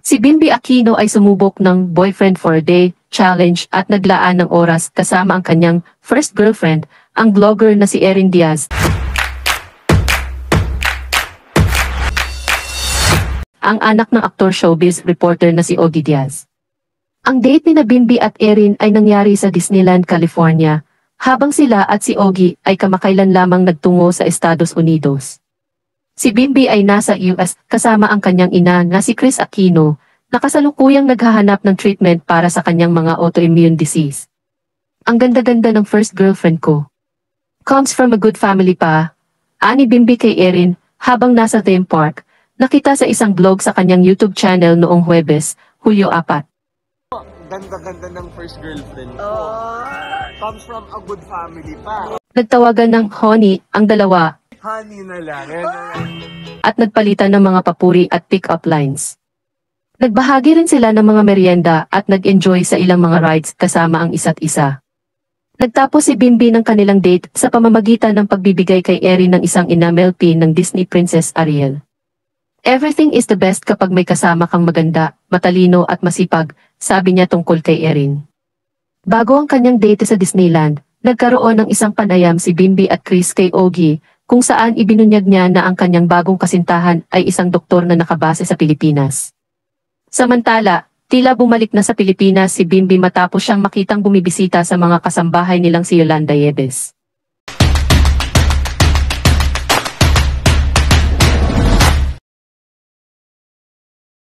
Si Bimby Aquino ay sumubok ng Boyfriend for a Day challenge at naglaan ng oras kasama ang kanyang first girlfriend, ang vlogger na si Erin Diaz. Ang anak ng aktor showbiz reporter na si Ogie Diaz. Ang date ni Bimby at Erin ay nangyari sa Disneyland, California, habang sila at si Ogie ay kamakailan lamang nagtungo sa Estados Unidos. Si Bimby ay nasa US kasama ang kanyang ina na si Kris Aquino, na kasalukuyang naghahanap ng treatment para sa kanyang mga autoimmune disease. Ang ganda-ganda ng first girlfriend ko. Comes from a good family pa, ani Bimby kay Erin, habang nasa theme park, nakita sa isang vlog sa kanyang YouTube channel noong Huwebes, Hulyo 4. Ganda-ganda ng first girlfriend ko. Comes from a good family pa. Nagtawagan ng honey ang dalawa, Honey na lang. at nagpalitan ng mga papuri at pick-up lines. Nagbahagi rin sila ng mga merienda at nag-enjoy sa ilang mga rides kasama ang isa't isa. Nagtapos si Bimby ng kanilang date sa pamamagitan ng pagbibigay kay Erin ng isang enamel pin ng Disney Princess Ariel. Everything is the best kapag may kasama kang maganda, matalino at masipag, sabi niya tungkol kay Erin. Bago ang kanyang date sa Disneyland, nagkaroon ng isang panayam si Bimby at Kris kay Ogie, kung saan ibinunyag niya na ang kanyang bagong kasintahan ay isang doktor na nakabase sa Pilipinas. Samantala, tila bumalik na sa Pilipinas si Bimby matapos siyang makitang bumibisita sa mga kasambahay nilang si Yolanda Yebes.